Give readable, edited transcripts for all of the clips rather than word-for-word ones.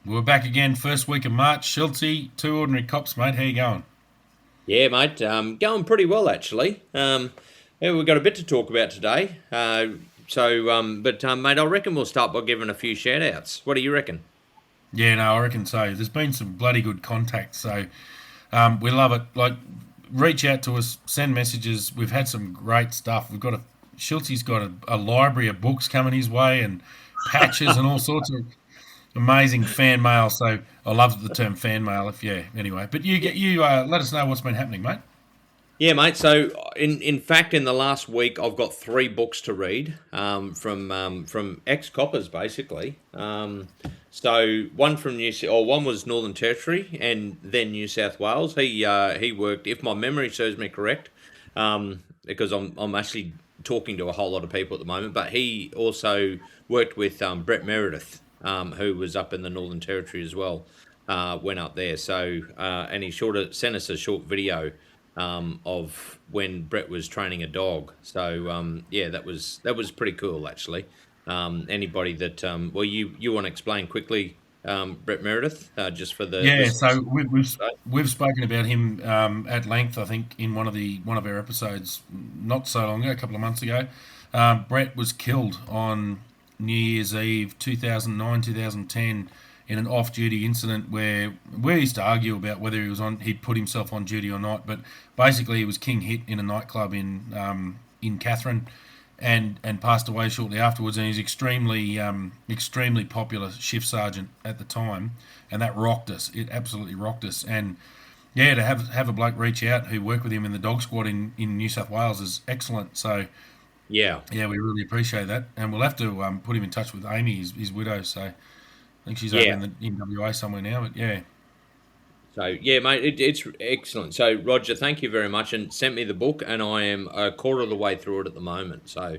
We're back again, first week of March. Schultzy, two ordinary cops, mate. How you going? Yeah, mate, going pretty well actually. Yeah, we've got a bit to talk about today. Mate, I reckon we'll start by giving a few shout outs. What do you reckon? Yeah, no, I reckon so. There's been some bloody good contact, so we love it. Like, reach out to us, send messages. We've had some great stuff. Schultzy's got a library of books coming his way and patches and all sorts of amazing fan mail. So I love the term fan mail. Anyway. But let us know what's been happening, mate. Yeah, mate. So, in fact, in the last week, I've got three books to read from ex coppers, basically. So one from one was Northern Territory, and then New South Wales. He worked, if my memory serves me correct, because I'm actually talking to a whole lot of people at the moment. But he also worked with Brett Meredith, who was up in the Northern Territory as well. Went up there, and he sent us a short video of when Brett was training a dog. So yeah, that was pretty cool actually. Anybody that you want to explain quickly, Brett Meredith, just for the Yeah, so listeners. we've spoken about him at length. I think in one of our episodes not so long ago, a couple of months ago. Brett was killed on New Year's Eve, 2009, 2010, in an off-duty incident where we used to argue about whether he'd put himself on duty or not. But basically, he was king hit in a nightclub in Catherine, and passed away shortly afterwards. And he's extremely popular shift sergeant at the time, and that rocked us. It absolutely rocked us. And yeah, to have a bloke reach out who worked with him in the dog squad in New South Wales is excellent. So Yeah. yeah, we really appreciate that, and we'll have to put him in touch with Amy, his widow. So I think she's over Yeah. in WA somewhere now. But yeah, So yeah, mate, it's excellent. So Roger, thank you very much, and sent me the book, and I am a quarter of the way through it at the moment. So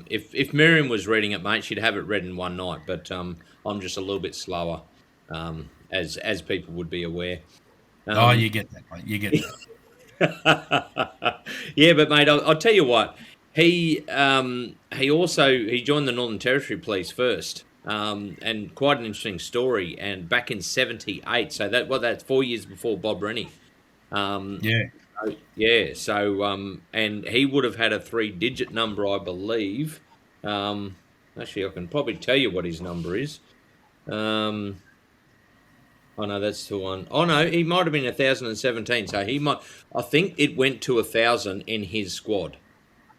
if Miriam was reading it, mate, she'd have it read in one night. But I'm just a little bit slower, as people would be aware. oh, Um, you get that, mate. You get that. yeah, but mate, I'll tell you what. He joined the Northern Territory Police first, and quite an interesting story. And back in '78, so that's 4 years before Bob Rennie. Um, Yeah, yeah, and he would have had a three-digit number, I believe. Actually, I can probably tell you what his number is. Um, Oh no, that's the one. Oh no, he might have been 1,017. So he might. I think it went to 1,000 in his squad.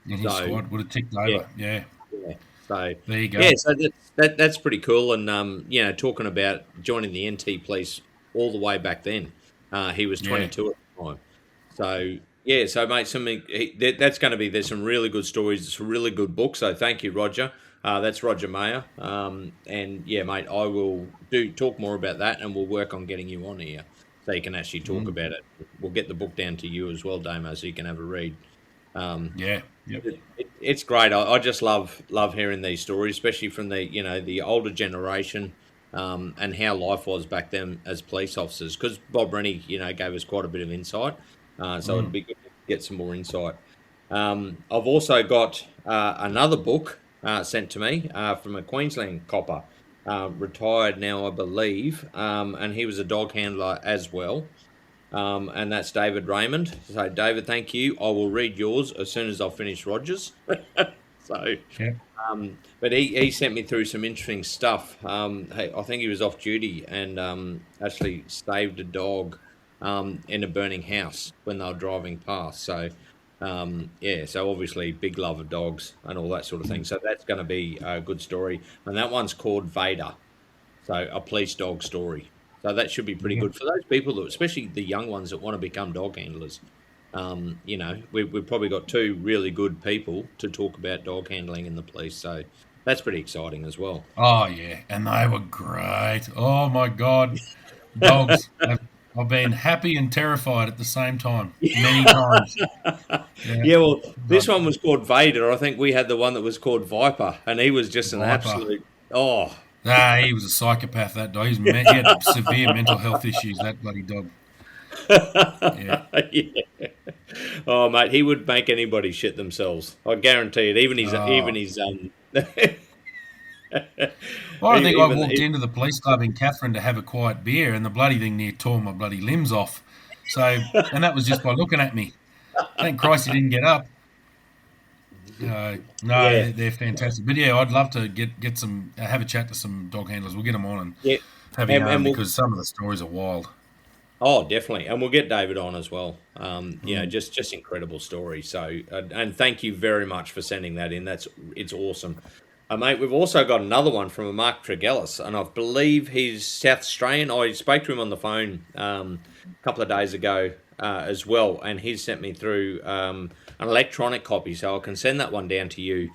in his So squad would have ticked yeah, over. Yeah, yeah. So there you yeah, go. so that's pretty cool. And talking about joining the NT Police all the way back then, he was Yeah. 22 at the time. So yeah, so mate, that's going to be there's some really good stories. It's a really good book. So thank you, Roger. That's Roger Mayer. And yeah, mate, I will do talk more about that, and we'll work on getting you on here so you can actually talk Mm, about it. We'll get the book down to you as well, Damo, so you can have a read. Um, yeah. Yep. it's great. I just love hearing these stories, especially from the older generation, and how life was back then as police officers. Because Bob Rennie, gave us quite a bit of insight. So it'd Mm. be good to get some more insight. I've also got another book sent to me from a Queensland copper, retired now, I believe, and he was a dog handler as well. And that's David Raymond. So, David, thank you. I will read yours as soon as I finish Rogers. so, Yeah. but he sent me through some interesting stuff. Hey, I think he was off duty and actually saved a dog in a burning house when they were driving past. So, yeah, so obviously big love of dogs and all that sort of thing. So that's going to be a good story. And that one's called Vader. So a police dog story. So that should be pretty Yeah. good for those people that, especially the young ones that want to become dog handlers. We've probably got two really good people to talk about dog handling in the police. So that's pretty exciting as well. Oh yeah, and they were great. Oh my god, dogs. I've been happy and terrified at the same time many times. Yeah, Yeah, well, but this one was called Vader. I think we had the one that was called Viper, and he was just an Viper. absolute. Oh, He was a psychopath. That dog. He had severe mental health issues. That bloody dog. Yeah. yeah. Oh, mate, he would make anybody shit themselves. I guarantee it. Even his, even Oh, his, I think I Even walked into the police club in Catherine to have a quiet beer, and the bloody thing near tore my bloody limbs off. So, and that was just by looking at me. Thank Christ he didn't get up. No, yeah, they're fantastic. But yeah, I'd love to get some have a chat to some dog handlers. We'll get them on and yeah, have a yarn and we'll. because some of the stories are wild. Oh, definitely, and we'll get David on as well. Mm. Just incredible story. So, and thank you very much for sending that in. It's awesome, mate. We've also got another one from a Mark Tregellis, and I believe he's South Australian. I spoke to him on the phone a couple of days ago as well, and he sent me through an electronic copy, so I can send that one down to you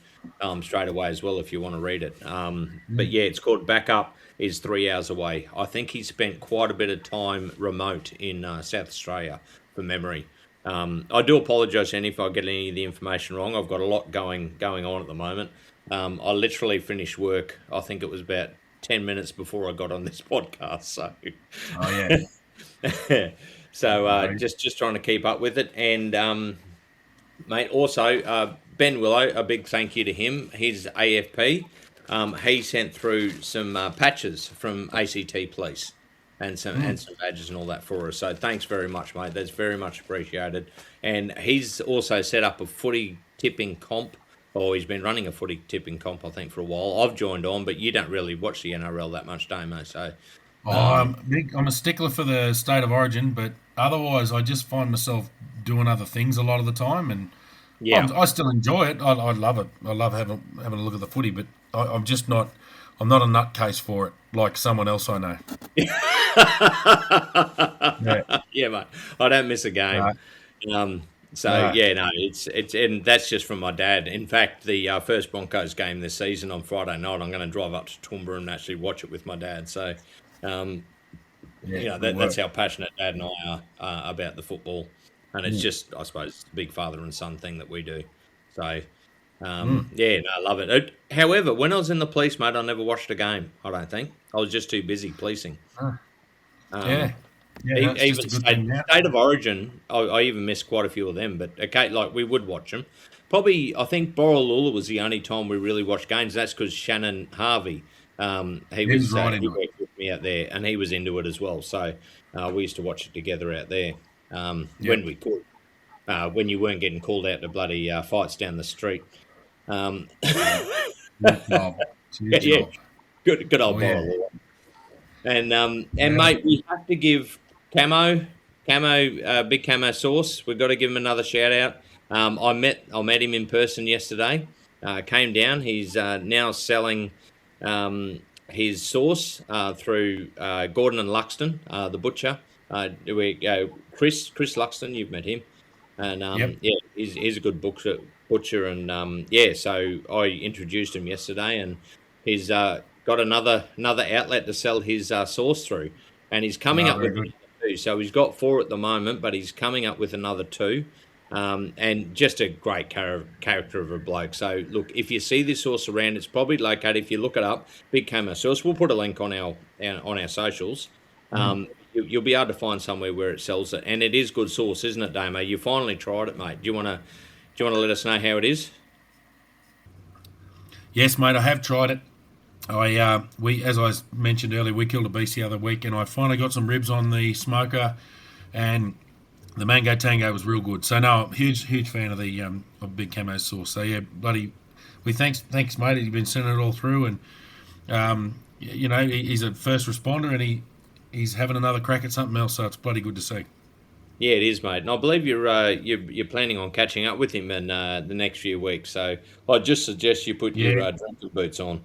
straight away as well if you want to read it. But yeah, it's called Backup is 3 hours away. I think he spent quite a bit of time remote in South Australia, from memory. I do apologise, Annie, if I get any of the information wrong. I've got a lot going on at the moment. I literally finished work. I think it was about 10 minutes before I got on this podcast. So, Oh yeah, so no, just trying to keep up with it. And mate, also Ben Willow, a big thank you to him. He's AFP. He sent through some patches from ACT Police and some badges and all that for us. So thanks very much, mate. That's very much appreciated. And he's also set up a footy tipping comp. Or he's been running a footy tipping comp, I think, for a while. I've joined on, but you don't really watch the NRL that much, Damo. So, oh, um, I'm a stickler for the state of origin, but otherwise, I just find myself doing other things a lot of the time, and yeah. I still enjoy it. I love it. I love having a look at the footy, but I'm just not. I'm not a nutcase for it like someone else I know. Yeah, Yeah, mate. I don't miss a game. no, So no. yeah, no, it's and that's just from my dad. In fact, the first Broncos game this season on Friday night, I'm going to drive up to Toowoomba and actually watch it with my dad. So, um, Yeah, good that's work. how passionate Dad and I are about the football, and it's Mm, just, I suppose, it's a big father and son thing that we do. So, mm. yeah, no, I love it. However, when I was in the police, mate, I never watched a game. I don't think I was just too busy policing. Ah, Um, yeah, yeah. That's just Even a good thing now. state of origin, I even missed quite a few of them. But okay, like we would watch them. Probably, I think Borroloola was the only time we really watched games. That's because Shannon Harvey, He was right he into it. worked with me out there, and he was into it as well. So we used to watch it together out there Yep. when we could, when you weren't getting called out to bloody fights down the street. Um, Yeah. Good job. Good yeah, job. good Oh old yeah. Borroloola. And Yeah. mate, we have to give big camo sauce. We've got to give him another shout out. I met him in person yesterday. Came down. He's now selling his sauce through Gordon and Luxton, the butcher. Chris Luxton, you've met him, and Yep. yeah, he's a good butcher, and yeah. So I introduced him yesterday, and he's got another outlet to sell his sauce through, and he's coming Ah, up very with good. another two. So he's got four at the moment, but he's coming up with another two. And just a great character of a bloke. So look, if you see this sauce around, it's probably located. If you look it up, Big Camo Sauce. We'll put a link on our socials. Mm. You'll be able to find somewhere where it sells it, and it is good sauce, isn't it, Damo? You finally tried it, mate. Do you want to let us know how it is? Yes, mate. I have tried it. We as I mentioned earlier, we killed a beast the other week, and I finally got some ribs on the smoker, and the mango tango was real good. So no, huge fan of the of Big Camo sauce. So yeah, bloody, we thanks mate. You've been sending it all through, and he's a first responder, and he's having another crack at something else. So it's bloody good to see. Yeah, it is, mate. And I believe you're planning on catching up with him in the next few weeks. So I just suggest you put your Yeah, drinking boots on.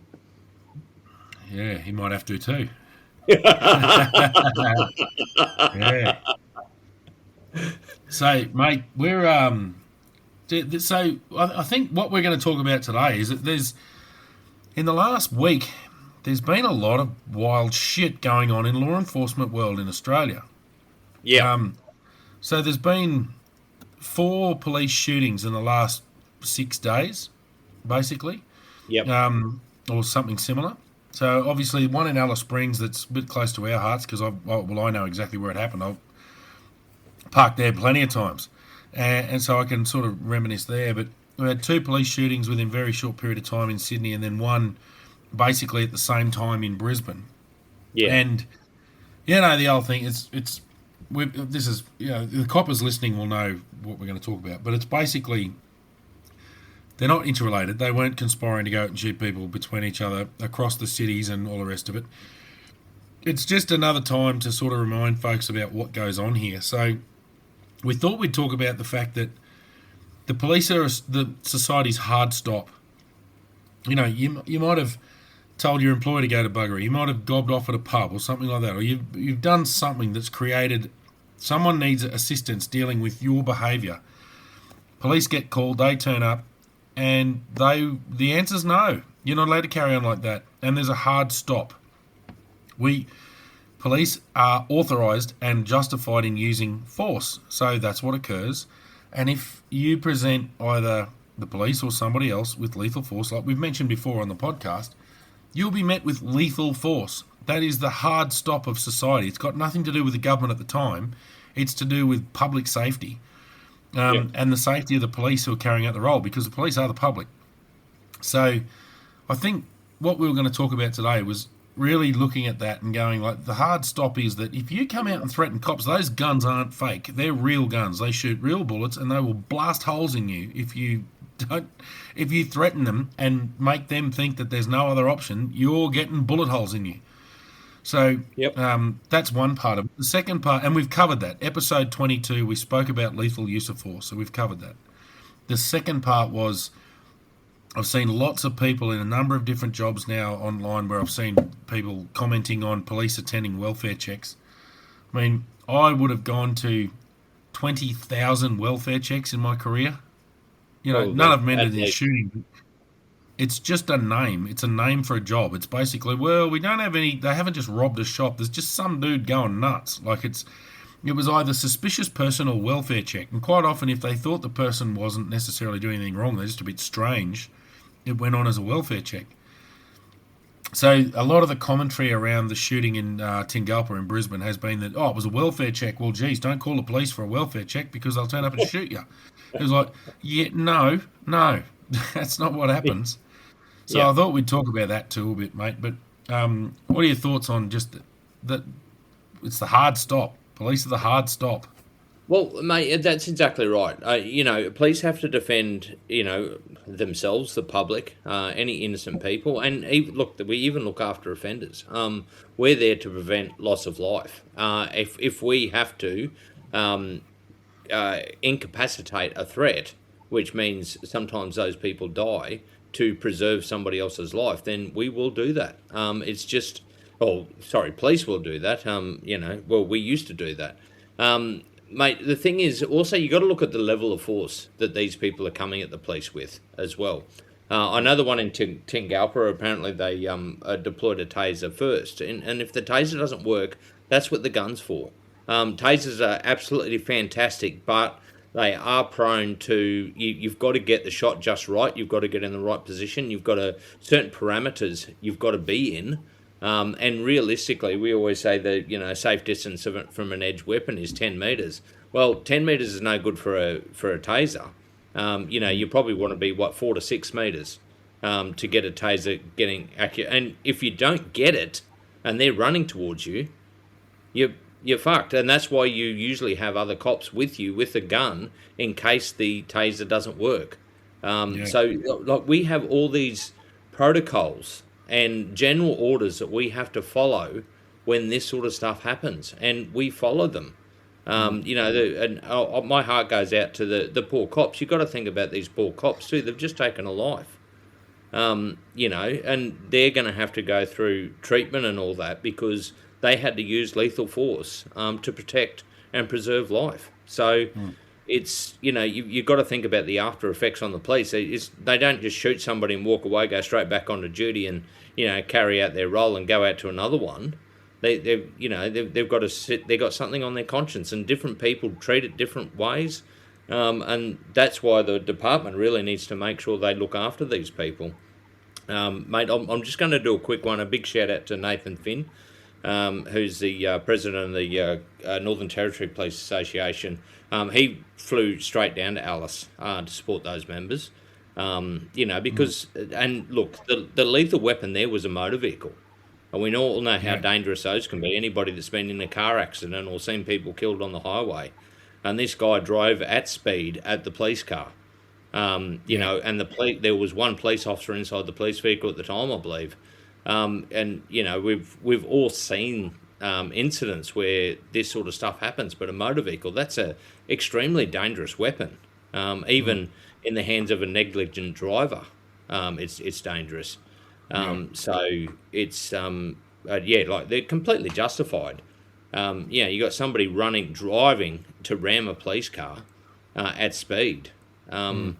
yeah, he might have to too. Yeah. So mate, we're so I think what we're going to talk about today is that there's in the last week there's been a lot of wild shit going on in law enforcement world in Australia. Yeah, Um, so there's been 4 police shootings in the last 6 days, basically, yep, or something similar. So obviously one in Alice Springs that's a bit close to our hearts because I know exactly where it happened. I've parked there plenty of times, and so I can sort of reminisce there. But we had 2 police shootings within a very short period of time in Sydney, and then one basically at the same time in Brisbane. Yeah. And the old thing this is the coppers listening will know what we're going to talk about, but it's basically they're not interrelated. They weren't conspiring to go out and shoot people between each other across the cities and all the rest of it. It's just another time to sort of remind folks about what goes on here. So we thought we'd talk about the fact that the police are the society's hard stop. You might have told your employer to go to buggery. You might have gobbed off at a pub or something like that, or you've done something that's created. Someone needs assistance dealing with your behaviour. Police get called, they turn up, and the answer's no. You're not allowed to carry on like that, and there's a hard stop. Police are authorised and justified in using force, so that's what occurs. And if you present either the police or somebody else with lethal force, like we've mentioned before on the podcast, you'll be met with lethal force. That is the hard stop of society. It's got nothing to do with the government at the time. It's to do with public safety and the safety of the police who are carrying out the role, because the police are the public. So I think what we were going to talk about today was really looking at that and going, like, the hard stop is that if you come out and threaten cops, those guns aren't fake. They're real guns. They shoot real bullets, and they will blast holes in you if you threaten them and make them think that there's no other option. You're getting bullet holes in you. So that's one part of it. The second part, and we've covered that. Episode 22, we spoke about lethal use of force, so we've covered that. The second part was, I've seen lots of people in a number of different jobs now online where I've seen people commenting on police attending welfare checks. I mean, I would have gone to 20,000 welfare checks in my career. None of them ended in shooting. It's just a name. It's a name for a job. It's basically, well, we don't have any. They haven't just robbed a shop. There's just some dude going nuts. Like it was either suspicious person or welfare check. And quite often, if they thought the person wasn't necessarily doing anything wrong, they're just a bit strange, it went on as a welfare check. So a lot of the commentary around the shooting in Tingalpa in Brisbane has been that, it was a welfare check. Well, geez, don't call the police for a welfare check because they'll turn up and shoot you. It was like, no, that's not what happens. So I thought we'd talk about that too a bit, mate. But what are your thoughts on just that? It's the hard stop. Police are the hard stop. Well, mate, that's exactly right. Police have to defend, themselves, the public, any innocent people, and we even look after offenders. We're there to prevent loss of life. If we have to incapacitate a threat, which means sometimes those people die, to preserve somebody else's life, then we will do that. Police will do that. We used to do that. Mate, the thing is, also, you got to look at the level of force that these people are coming at the police with as well. I know the one in Tingalpa, apparently they deployed a taser first. And if the taser doesn't work, that's what the gun's for. Tasers are absolutely fantastic, but they are prone to, you've got to get the shot just right. You've got to get in the right position. You've got certain parameters you've got to be in. And realistically, we always say that, safe distance from an edged weapon is 10 metres. Well, 10 metres is no good for a taser. You probably want to be, 4 to 6 metres to get a taser getting accurate. And if you don't get it and they're running towards you, you're fucked. And that's why you usually have other cops with you with a gun in case the taser doesn't work. So we have all these protocols and general orders that we have to follow when this sort of stuff happens, and we follow them. My heart goes out to the poor cops. You've got to think about these poor cops too. They've just taken a life, and they're going to have to go through treatment and all that because they had to use lethal force to protect and preserve life. So it's, you've got to think about the after effects on the police. They don't just shoot somebody and walk away, go straight back onto duty and, carry out their role and go out to another one. They've got to sit. They've got something on their conscience, and different people treat it different ways, and that's why the department really needs to make sure they look after these people. Mate, I'm just going to do a quick one. A big shout out to Nathan Finn, who's the president of the Northern Territory Police Association. He flew straight down to Alice to support those members. Because and look, the lethal weapon there was a motor vehicle. And we all know how Yeah. dangerous those can be. Anybody that's been in a car accident or seen people killed on the highway, and this guy drove at speed at the police car. Yeah. And there was one police officer inside the police vehicle at the time, I believe. And we've all seen incidents where this sort of stuff happens, but a motor vehicle, that's a extremely dangerous weapon. Mm. Even in the hands of a negligent driver, it's dangerous. Yeah. So it's like they're completely justified. You got somebody driving to ram a police car at speed. Mm.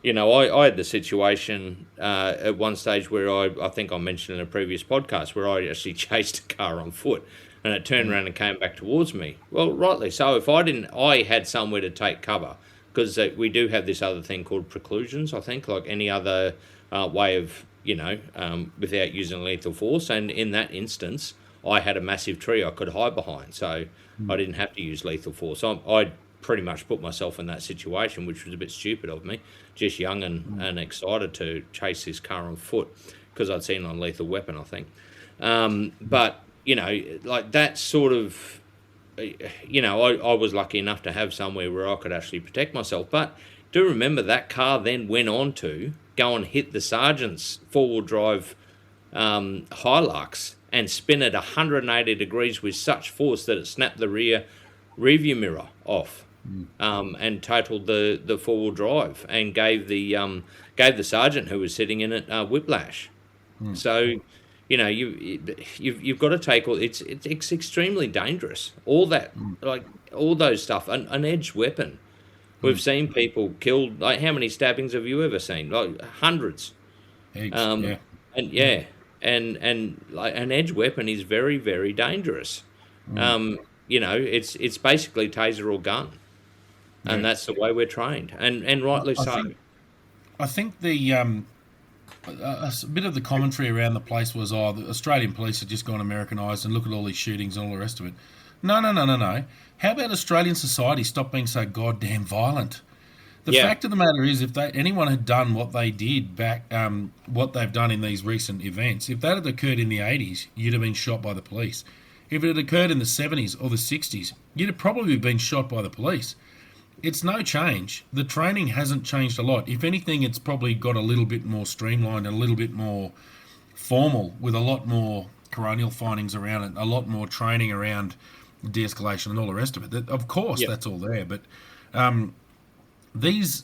I had the situation at one stage where I think I mentioned in a previous podcast where I actually chased a car on foot and it turned Mm. around and came back towards me. Well, rightly so. If I had somewhere to take cover because we do have this other thing called preclusions, I think, like any other way of, without using lethal force. And in that instance, I had a massive tree I could hide behind. So I Mm. didn't have to use lethal force. I pretty much put myself in that situation, which was a bit stupid of me, just young and excited to chase this car on foot because I'd seen on Lethal Weapon, I think. But, like that sort of, I was lucky enough to have somewhere where I could actually protect myself. But do remember that car then went on to go and hit the sergeant's four-wheel drive Hilux and spin at 180 degrees with such force that it snapped the rearview mirror off. And totaled the four-wheel drive and gave the sergeant who was sitting in it whiplash. Mm. So, you've got to take it's extremely dangerous. All that, Mm. like all those stuff, an edged weapon. We've Mm. seen people killed. Like, how many stabbings have you ever seen? Like hundreds. Heaps. Um, Yeah. and yeah, and like an edged weapon is very, very dangerous. Mm. It's basically taser or gun. Yeah. And that's the way we're trained, and I, rightly I so. think I think a bit of the commentary around the place was, oh, the Australian police have just gone Americanised and look at all these shootings and all the rest of it. No, no, no, no, no. How about Australian society stop being so goddamn violent? The Yeah, fact of the matter is, if anyone had done what they did what they've done in these recent events, if that had occurred in the 80s, you'd have been shot by the police. If it had occurred in the 70s or the 60s, you'd have probably been shot by the police. It's no change. The training hasn't changed a lot. If anything, it's probably got a little bit more streamlined and a little bit more formal with a lot more coronial findings around it, a lot more training around de-escalation and all the rest of it. Of course, yeah, that's all there. But these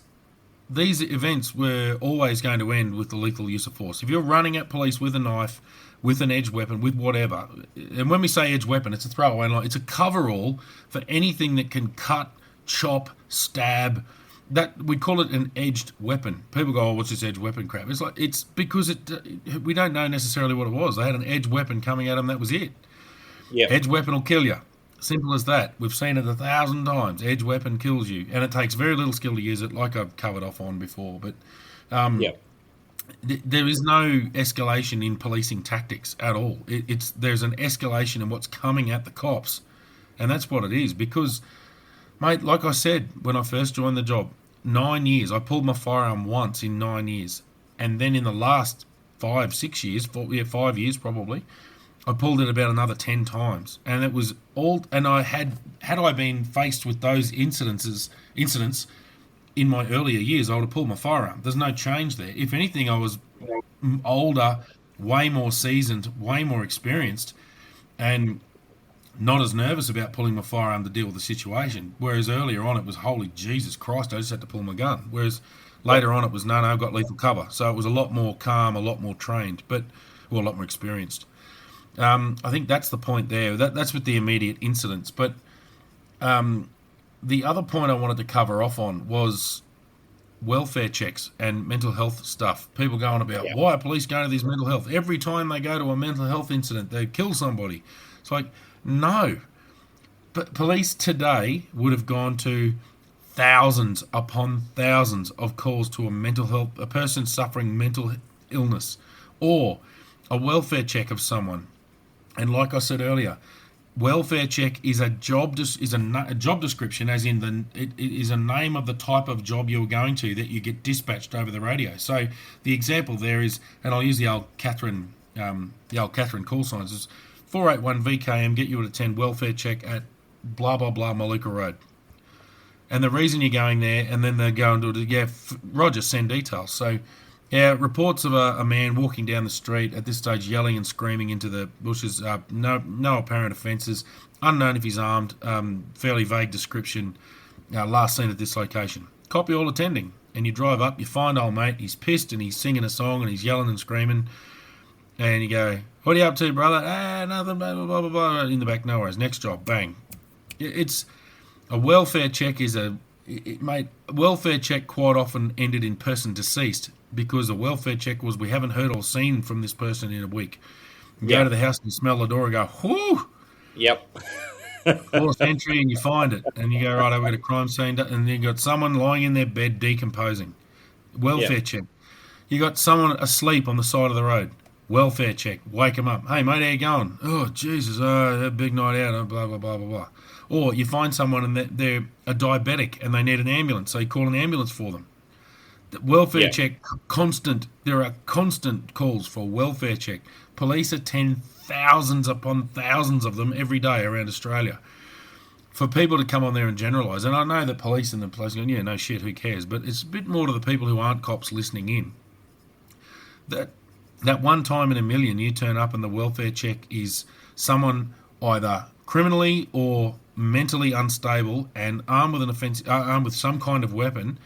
these events were always going to end with the lethal use of force. If you're running at police with a knife, with an edge weapon, with whatever, and when we say edge weapon, it's a throwaway line. It's a coverall for anything that can cut, chop, stab. That we call it an edged weapon. People go, "Oh, what's this edge weapon crap?" It's because we don't know necessarily what it was. They had an edge weapon coming at them. That was it. yeah, Edge weapon will kill you. Simple as that. We've seen it 1,000 times. Edge weapon kills you, and it takes very little skill to use it, like I've covered off on before. But yeah, there is no escalation in policing tactics at all. There's an escalation in what's coming at the cops, and that's what it is. Because, mate, like I said when I first joined the job, 9 years. I pulled my firearm once in 9 years, and then in the last 5, 6 years, 5 years probably, I pulled it about another 10 times, and it was all. And I had I been faced with those incidents in my earlier years, I would have pulled my firearm. There's no change there. If anything, I was older, way more seasoned, way more experienced, and not as nervous about pulling my firearm to deal with the situation. Whereas earlier on, it was, holy Jesus Christ, I just had to pull my gun. Whereas yeah, later on, it was, no, I've got lethal cover. So it was a lot more calm, a lot more trained, a lot more experienced. I think that's the point there. That's with the immediate incidents. But the other point I wanted to cover off on was welfare checks and mental health stuff. People going about, yeah, why are police going to these mental health? Every time they go to a mental health incident, they kill somebody. It's like, no. But police today would have gone to thousands upon thousands of calls to a person suffering mental illness, or a welfare check of someone. And like I said earlier, welfare check is a a job description, as in it is a name of the type of job you're going to that you get dispatched over the radio. So the example there is, and I'll use the old Catherine call signs, is 481 VKM, get you to attend welfare check at blah blah blah Maluka Road. And the reason you're going there, and then they're going to, Roger, send details. So, yeah, reports of a man walking down the street at this stage, yelling and screaming into the bushes. No apparent offences. Unknown if he's armed. Fairly vague description. Last seen at this location. Copy all attending. And you drive up, you find old mate. He's pissed and he's singing a song and he's yelling and screaming. And you go, "What are you up to, brother?" Nothing, blah, blah, blah, blah, blah. In the back, no worries. Next job, bang. It's a welfare check welfare check quite often ended in person deceased, because the welfare check was, we haven't heard or seen from this person in a week. You go to the house and you smell the door and go, whoo! Yep. Fourth entry, and you find it. And you go, right, I've got a crime scene. And you got someone lying in their bed decomposing. Welfare check. You got someone asleep on the side of the road. Welfare check. Wake them up. "Hey, mate, how you going?" "Oh, Jesus, a big night out, blah, blah, blah, blah, blah." Or you find someone and they're a diabetic and they need an ambulance, so you call an ambulance for them. The welfare check, constant. There are constant calls for welfare check. Police attend thousands upon thousands of them every day around Australia. For people to come on there and generalise, and I know that police and the police go, yeah, no shit, who cares? But it's a bit more to the people who aren't cops listening in. That one time in a million you turn up and the welfare check is someone either criminally or mentally unstable and armed with some kind of weapon,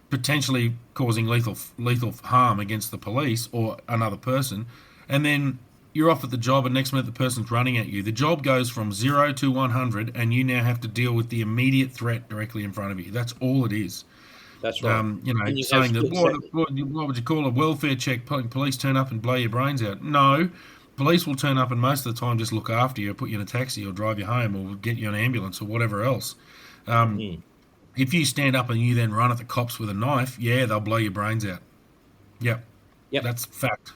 potentially causing lethal harm against the police or another person, and then you're off at the job and next minute the person's running at you. The job goes from 0 to 100 and you now have to deal with the immediate threat directly in front of you. That's all it is. That's right. Saying that, what would you call a welfare check? Police turn up and blow your brains out. No, police will turn up and most of the time just look after you, put you in a taxi or drive you home or get you an ambulance or whatever else. If you stand up and you then run at the cops with a knife, they'll blow your brains out. Yep. That's fact.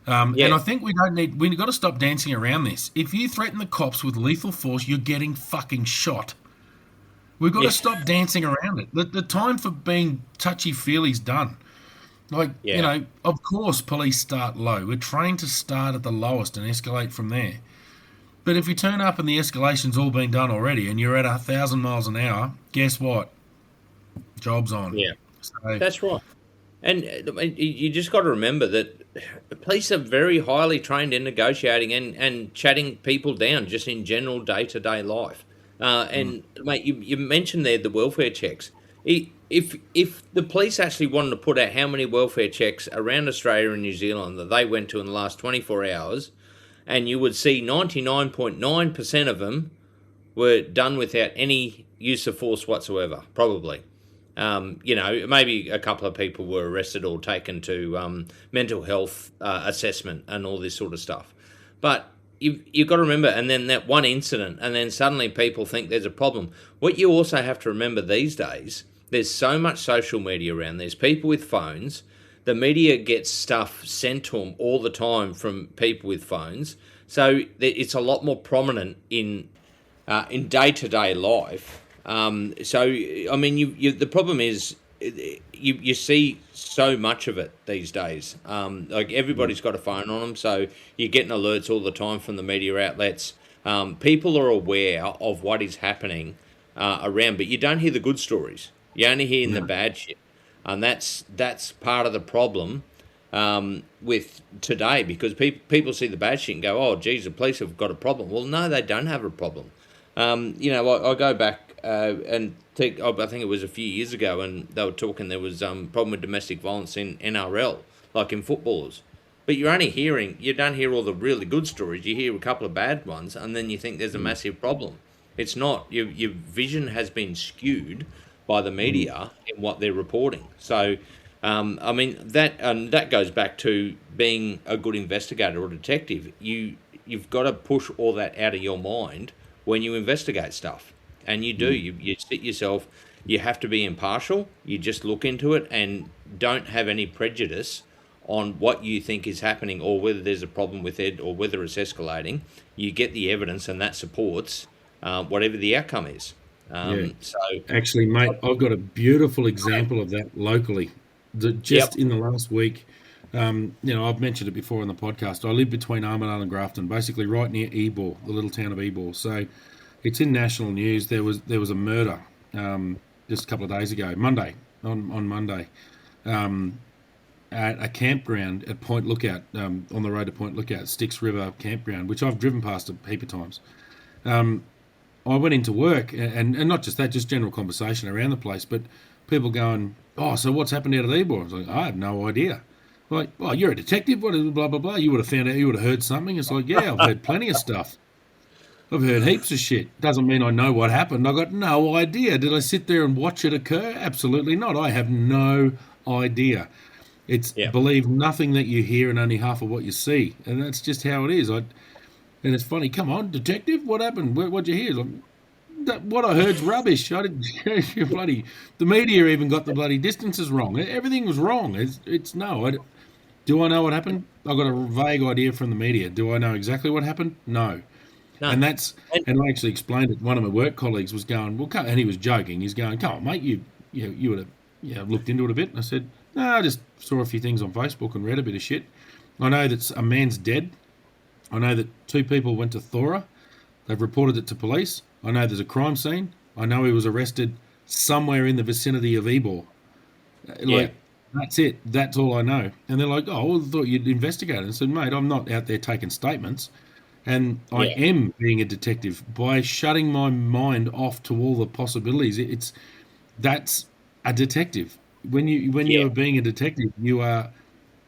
And I think we've got to stop dancing around this. If you threaten the cops with lethal force, you're getting fucking shot. We've got to stop dancing around it. The time for being touchy-feely's done. Of course police start low. We're trained to start at the lowest and escalate from there. But if you turn up and the escalation's all been done already and you're at 1,000 miles an hour, guess what? Job's on. Yeah, so, that's right. And you just got to remember that the police are very highly trained in negotiating and chatting people down just in general day-to-day life. Mate, you mentioned there the welfare checks. If the police actually wanted to put out how many welfare checks around Australia and New Zealand that they went to in the last 24 hours, and you would see 99.9% of them were done without any use of force whatsoever, probably. Maybe a couple of people were arrested or taken to mental health assessment and all this sort of stuff. But you've got to remember, and then that one incident, and then suddenly people think there's a problem. What you also have to remember these days, there's so much social media around. There's people with phones. The media gets stuff sent to them all the time from people with phones. So it's a lot more prominent in day-to-day life. The problem is you see so much of it these days. Everybody's got a phone on them, so you're getting alerts all the time from the media outlets. People are aware of what is happening around, but you don't hear the good stories. You only hear the bad shit, and that's part of the problem with today, because people see the bad shit and go, "Oh, geez, the police have got a problem." Well, no, they don't have a problem. I go back and think, I think it was a few years ago, and they were talking there was problem with domestic violence in NRL, like in footballers. But you don't hear all the really good stories. You hear a couple of bad ones, and then you think there's a massive problem. It's not. Your vision has been skewed by the media in what they're reporting. So, that goes back to being a good investigator or detective. You've got to push all that out of your mind when you investigate stuff. And you do. You sit yourself. You have to be impartial. You just look into it and don't have any prejudice on what you think is happening, or whether there's a problem with it, or whether it's escalating. You get the evidence, and that supports whatever the outcome is. Yeah. So, Actually, mate, I've got a beautiful example of that locally. yep, Just in the last week, I've mentioned it before on the podcast. I live between Armidale and Grafton, basically right near Ebor, the little town of Ebor. So it's in national news. There was a murder just a couple of days ago, on Monday, at a campground at Point Lookout, on the road to Point Lookout, Styx River campground, which I've driven past a heap of times. I went into work, and not just that, just general conversation around the place, but people going, "Oh, so what's happened out at Ebor?" I was like, "I have no idea." Like, "Well, you're a detective. What is blah blah blah? You would have found out. You would have heard something." It's like, "Yeah, I've heard plenty of stuff. I've heard heaps of shit. Doesn't mean I know what happened. I got no idea. Did I sit there and watch it occur? Absolutely not. I have no idea. It's yep, believe nothing that you hear and only half of what you see, and that's just how it is. And it's funny. Come on, detective, what happened? What'd you hear? Like, what I heard's rubbish. I didn't bloody. The media even got the bloody distances wrong. Everything was wrong. It's no. Do I know what happened? I got a vague idea from the media. Do I know exactly what happened? No. no, And that's and and I actually explained it. One of my work colleagues was going, well, and he was joking. He's going, come on, mate, you would have looked into it a bit. And I said, no, I just saw a few things on Facebook and read a bit of shit. I know that a man's dead. I know that two people went to Thora. They've reported it to police. I know there's a crime scene. I know he was arrested somewhere in the vicinity of Ebor. yeah, Like, that's it. That's all I know. And they're like, oh, well, I thought you'd investigate it. I said, mate, I'm not out there taking statements. And I yeah, am being a detective by shutting my mind off to all the possibilities. That's a detective. When yeah, you are being a detective, you are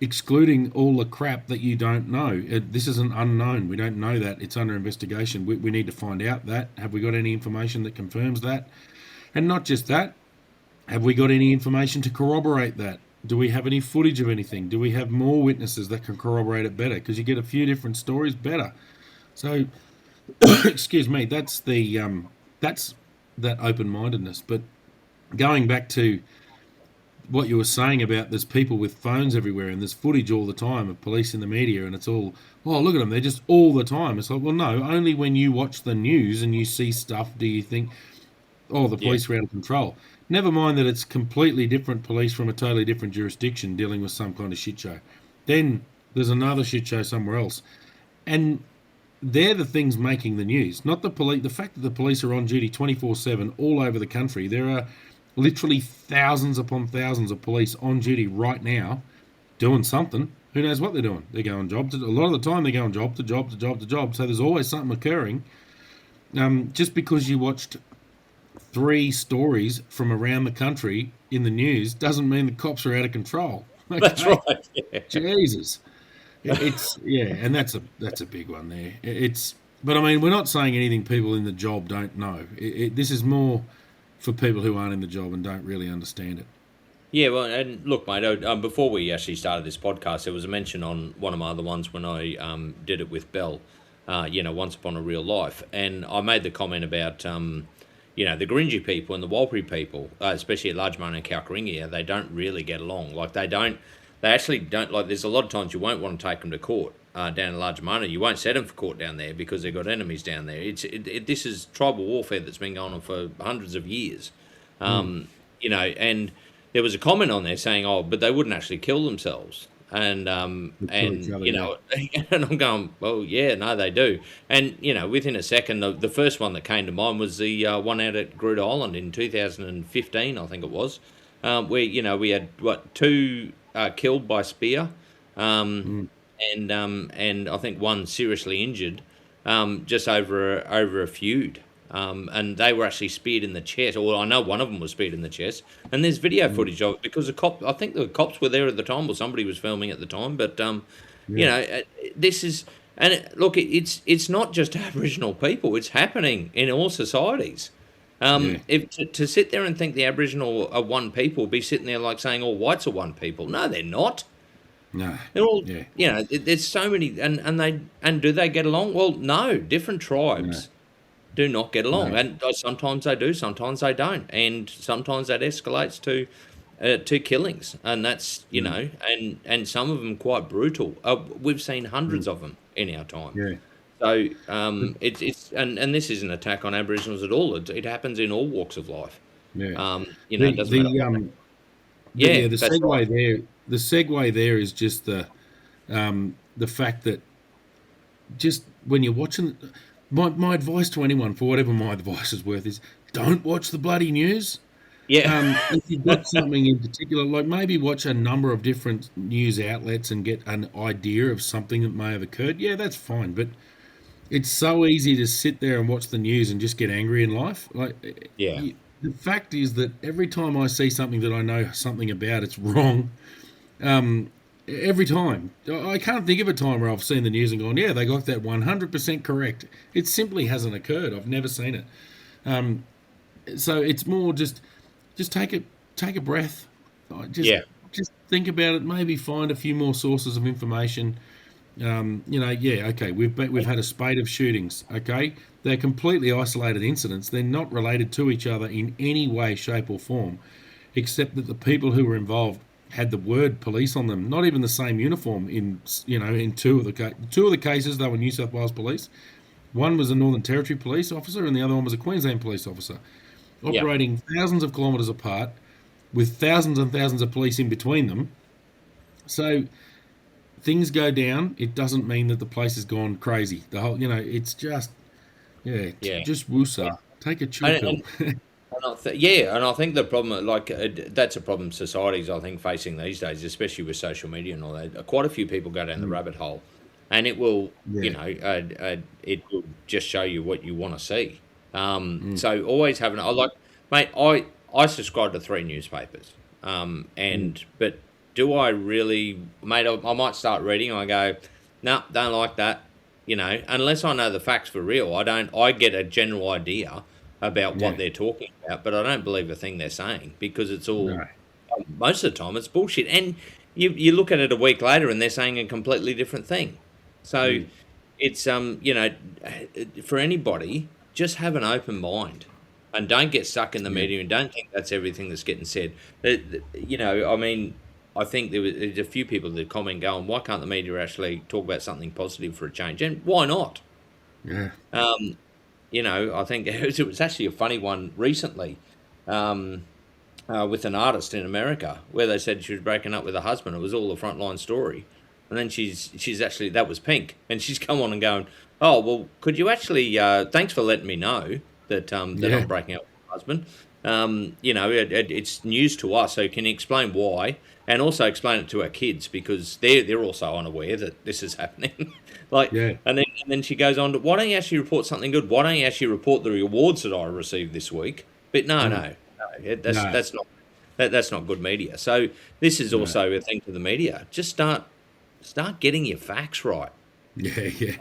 excluding all the crap that you don't know. This is an unknown. We don't know that. It's under investigation. We need to find out that. Have we got any information that confirms that? And not just that, have we got any information to corroborate that? Do we have any footage of anything? Do we have more witnesses that can corroborate it better? Because you get a few different stories better. So, excuse me, that's that open-mindedness. But going back to what you were saying about there's people with phones everywhere and there's footage all the time of police in the media and it's all, oh, look at them, they're just all the time. It's like, well, no, only when you watch the news and you see stuff do you think, oh, the yeah, police are out of control. Never mind that it's completely different police from a totally different jurisdiction dealing with some kind of shit show. Then there's another shit show somewhere else. And they're the things making the news, not the police. The fact that the police are on duty 24/7 all over the country. There are literally thousands upon thousands of police on duty right now doing something. Who knows what they're doing? They're going job to a lot of the time. They're going job to job to job to job. So there's always something occurring. Just because you watched three stories from around the country in the news doesn't mean the cops are out of control. that's Okay, right. Yeah, Jesus. It's yeah, and that's a big one there. But I mean, we're not saying anything people in the job don't know. This is more for people who aren't in the job and don't really understand it. yeah. Well, and look, mate. Before we actually started this podcast, there was a mention on one of my other ones when I did it with Bell. Once upon a real life, and I made the comment about the Gringy people and the Walpurgis people, especially at Largemar and Kalkaringia, they don't really get along. Like they actually don't. Like there's a lot of times you won't want to take them to court down in Largemar. You won't set them for court down there because they've got enemies down there. This is tribal warfare that's been going on for hundreds of years. And there was a comment on there saying, "Oh, but they wouldn't actually kill themselves." And We kill each other, yeah. and I'm going, well, yeah, no, they do. And within a second, the first one that came to mind was the one out at Groot Island in 2015, I think it was, where we had two killed by spear, Mm. and I think one seriously injured, just over a feud. And they were actually speared in the chest, or I know one of them was speared in the chest. And there's video footage of it because I think the cops were there at the time, or somebody was filming at the time. But Yeah, this is, and look, it's not just Aboriginal people; it's happening in all societies. yeah, If to sit there and think the Aboriginal are one people, be sitting there like saying all whites are one people. No, they're not. no, They're all, yeah, there's so many, and do they get along? Well, no, different no, tribes do not get along, no, and sometimes they do, sometimes they don't, and sometimes that escalates to, two killings, and that's Mm. and some of them quite brutal. We've seen hundreds Mm. of them in our time. Yeah. So But, it's and this isn't an attack on Aboriginals at all. It happens in all walks of life. yeah. It The doesn't matter the what. um Yeah, the that's right. segue there is just the fact that just when you're watching, my advice to anyone, for whatever my advice is worth, is don't watch the bloody news. Yeah, If you've got something in particular, like maybe watch a number of different news outlets and get an idea of something that may have occurred. Yeah, that's fine. But it's so easy to sit there and watch the news and just get angry in life. yeah, The fact is that every time I see something that I know something about, it's wrong. Um, every time. I can't think of a time where I've seen the news and gone, yeah, they got that 100% correct. It simply hasn't occurred. I've never seen it. Um, so it's more just take a breath. Just yeah, just think about it. Maybe find a few more sources of information. Yeah, okay. We've had a spate of shootings. Okay, they're completely isolated incidents. They're not related to each other in any way, shape, or form, except that the people who were involved had the word police on them. Not even the same uniform. In two of the cases, they were New South Wales police. One was a Northern Territory police officer, and the other one was a Queensland police officer, yeah, operating thousands of kilometres apart, with thousands and thousands of police in between them. So things go down. It doesn't mean that the place has gone crazy. The whole, it's just, yeah, yeah. just woosah. Take a chill And, pill. and yeah, and I think the problem, that's a problem society's, I think, facing these days, especially with social media and all that. Quite a few people go down the Mm, rabbit hole, and it will, yeah. it will just show you what you want to see. Mm, So always having, I like, mate, I subscribe to three newspapers, mm, but do I really, mate? I might start reading. I go, no, don't like that. Unless I know the facts for real, I don't. I get a general idea about what yeah. they're talking about, but I don't believe a thing they're saying because it's all, No. most of the time, it's bullshit. And you look at it a week later and they're saying a completely different thing. So Mm, it's, for anybody, just have an open mind and don't get stuck in the yeah. media and don't think that's everything that's getting said. I mean, I think there's a few people that comment going, why can't the media actually talk about something positive for a change? And why not? Yeah. Um, I think it was actually a funny one recently, um, with an artist in America where they said she was breaking up with her husband. It was all a frontline story, and then she's actually, that was Pink, and she's come on and going, oh well, could you actually thanks for letting me know that Yeah. I'm breaking up with my husband. It's news to us, so can you explain why, and also explain it to our kids because they're also unaware that this is happening. Like, Yeah. and then she goes on to, why don't you actually report something good? Why don't you actually report the awards that I received this week? But no, Mm, no, no, no. that's not good media. So this is No. also a thing to the media. Just start getting your facts right. Yeah. Yeah.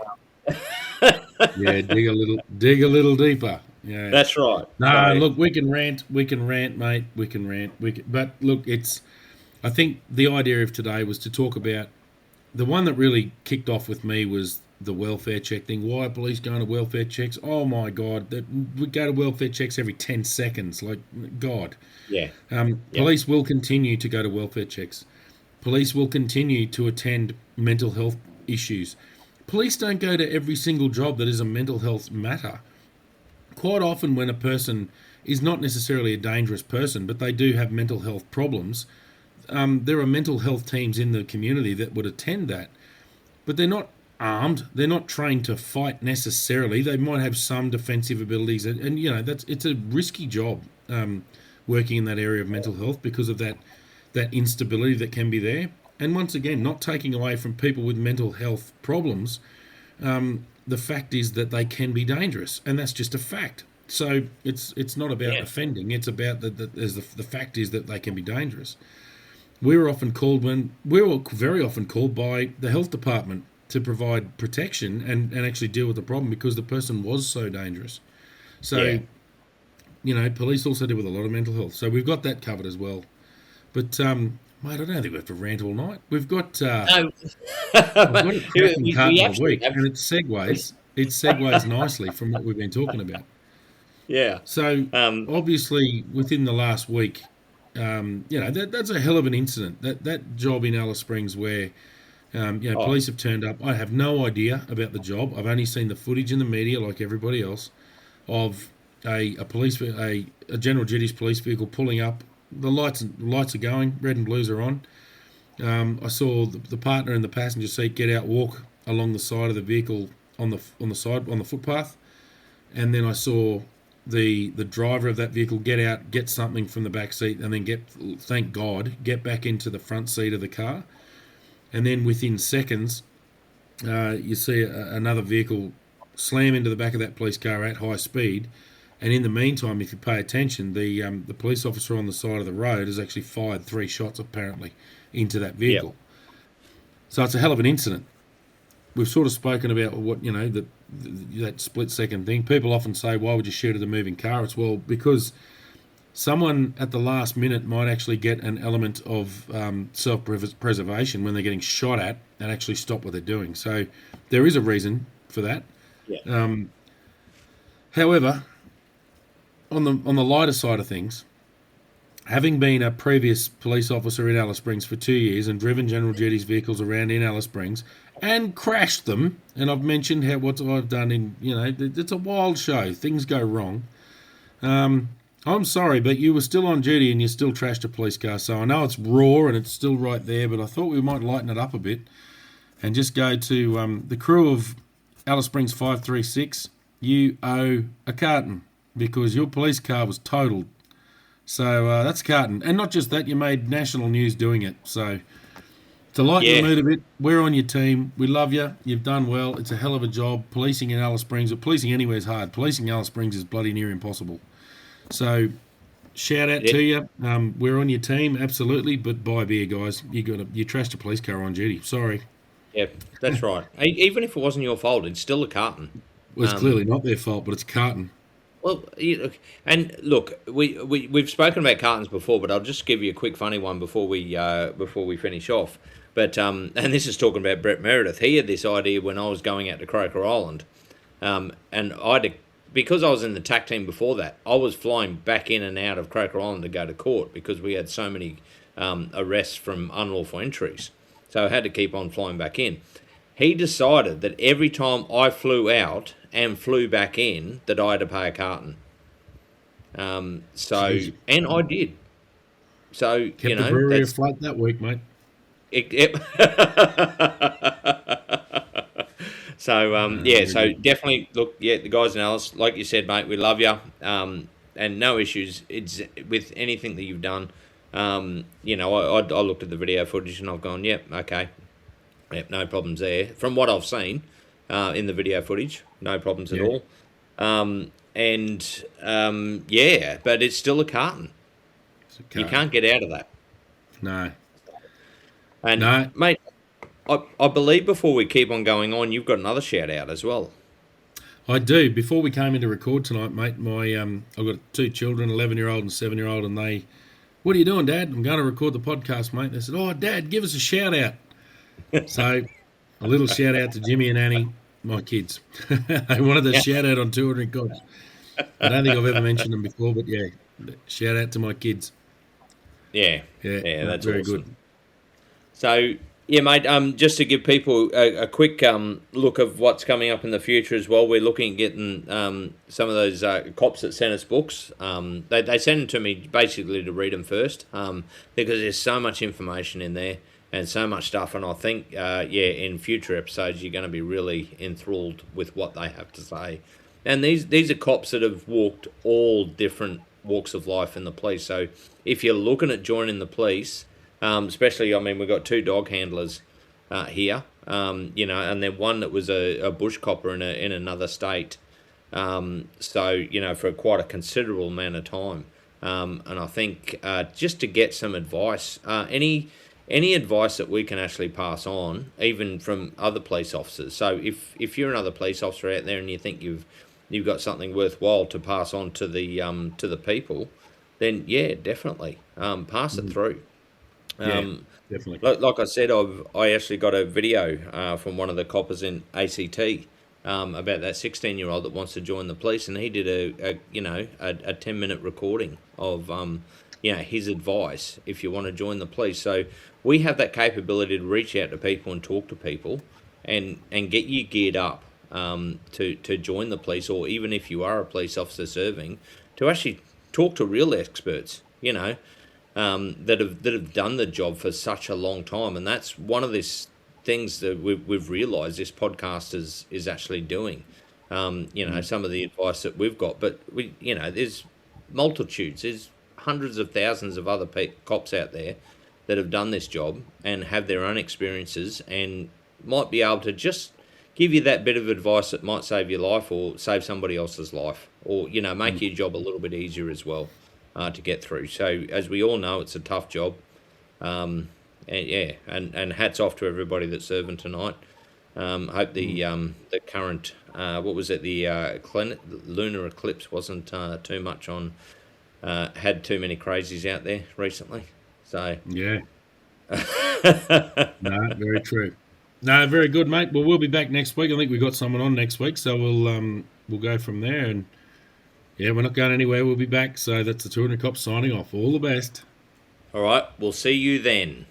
Yeah. Dig a little deeper. Yeah. That's right. No, So look, we can rant, mate. We can rant. But look, I think the idea of today was to talk about the one that really kicked off with me was the welfare check thing. Why are police going to welfare checks? Oh my God, we go to welfare checks every 10 seconds. Like, God. yeah, yeah, Police will continue to go to welfare checks. Police will continue to attend mental health issues. Police don't go to every single job that is a mental health matter. Quite often, when a person is not necessarily a dangerous person, but they do have mental health problems, there are mental health teams in the community that would attend that, but they're not armed. They're not trained to fight necessarily. They might have some defensive abilities, and it's a risky job, working in that area of mental health because of that instability that can be there. And once again, not taking away from people with mental health problems, the fact is that they can be dangerous, and that's just a fact. So it's not about yeah, offending. It's about the fact is that they can be dangerous. We were very often called by the health department to provide protection and actually deal with the problem because the person was so dangerous. yeah. So, police also deal with a lot of mental health. So we've got that covered as well. But, mate, I don't think we have to rant all night. No, I've got a cracking we carton of the actually week, have. and it segues nicely from what we've been talking about. Yeah. So Um, obviously, within the last week, that's a hell of an incident. That job in Alice Springs where Oh, police have turned up. I have no idea about the job. I've only seen the footage in the media, like everybody else, of a general duties police vehicle pulling up. The lights are going, red and blues are on. I saw the partner in the passenger seat get out, walk along the side of the vehicle on the footpath, and then I saw the driver of that vehicle get out, get something from the back seat, and then thank God, get back into the front seat of the car. And then within seconds, you see another vehicle slam into the back of that police car at high speed. And in the meantime, if you pay attention, the police officer on the side of the road has actually fired 3 shots apparently into that yeah, vehicle. So it's a hell of an incident. We've sort of spoken about what that split second thing. People often say, "Why would you shoot at a moving car?" It's because someone at the last minute might actually get an element of self-preservation when they're getting shot at and actually stop what they're doing. So there is a reason for that. yeah, However, on the lighter side of things, having been a previous police officer in Alice Springs for 2 years and driven general duties vehicles around in Alice Springs and crashed them, and I've mentioned what I've done it's a wild show. Things go wrong. I'm sorry, but you were still on duty and you still trashed a police car. So I know it's raw and it's still right there, but I thought we might lighten it up a bit and just go to the crew of Alice Springs 536. You owe a carton because your police car was totaled. So that's carton. And not just that, you made national news doing it. So to lighten the yeah, mood a bit, we're on your team. We love you. You've done well. It's a hell of a job. Policing in Alice Springs, or policing anywhere is hard. Policing Alice Springs is bloody near impossible. So shout out yeah, to you. We're on your team, absolutely. But buy beer, guys. You trashed a police car on duty. Sorry. yeah. That's right. Even if it wasn't your fault, it's still a carton. Well, it's clearly not their fault, but it's carton. Well, and look, we've spoken about cartons before, but I'll just give you a quick funny one before we finish off. But and this is talking about Brett Meredith. He had this idea when I was going out to Croker Island, and because I was in the TAC team before that, I was flying back in and out of Croker Island to go to court because we had so many arrests from unlawful entries. So I had to keep on flying back in. He decided that every time I flew out and flew back in, that I had to pay a carton. Jeez. And I did. So Kept the brewery that's afloat that week, mate. it. So yeah, Very so good. definitely look, yeah, the guys in Alice, like you said, mate, we love you, and no issues. It's with anything that you've done. I looked at the video footage and I've gone, yep, okay, yep, no problems there. From what I've seen in the video footage, no problems at Yeah, all. Yeah, but it's still a carton. it's a You carton. can't get out of that. No, And no, mate, I believe before we keep on going on, you've got another shout out as well. I do. Before we came in to record tonight, mate, I've got 2 children, 11-year-old and 7-year-old, and they, what are you doing, Dad? I'm going to record the podcast, mate. They said, "Oh, Dad, give us a shout out." So a little shout out to Jimmy and Annie, my kids. They wanted a Yeah, shout out on 200 Gods. I don't think I've ever mentioned them before, but yeah, shout out to my kids. yeah, Yeah, yeah, no, that's very good. awesome. So, yeah, mate. Just to give people a quick look of what's coming up in the future as well. We're looking at getting some of those cops that sent us books. They send them to me basically to read them first, because there's so much information in there and so much stuff. And I think, in future episodes, you're going to be really enthralled with what they have to say. And these are cops that have walked all different walks of life in the police. So if you're looking at joining the police, especially, I mean, we've got 2 dog handlers here, and then one that was a bush copper in another state. For quite a considerable amount of time. And I think just to get some advice, any advice that we can actually pass on, even from other police officers. So if you're another police officer out there and you think you've got something worthwhile to pass on to the people, then yeah, definitely pass it Mm, through. yeah, Um, definitely. like I said, I actually got a video from one of the coppers in ACT about that 16-year-old that wants to join the police, and he did a 10-minute recording of his advice if you want to join the police. So we have that capability to reach out to people and talk to people, and get you geared up, to join the police, or even if you are a police officer serving, to actually talk to real experts. That have done the job for such a long time, and that's one of these things that we've realised this podcast is actually doing. Some of the advice that we've got, but there's multitudes, there's hundreds of thousands of other cops out there that have done this job and have their own experiences and might be able to just give you that bit of advice that might save your life or save somebody else's life, or make your job a little bit easier as well, to get through. So as we all know, it's a tough job. And hats off to everybody that's serving tonight. Hope the current, what was it, the lunar eclipse wasn't too much on, had too many crazies out there recently. So Yeah. No, very true. No, very good, mate. Well, we'll be back next week. I think we've got someone on next week, so we'll go from there. And yeah, we're not going anywhere. We'll be back. So that's the 200 Cops signing off. All the best. all right, we'll see you then.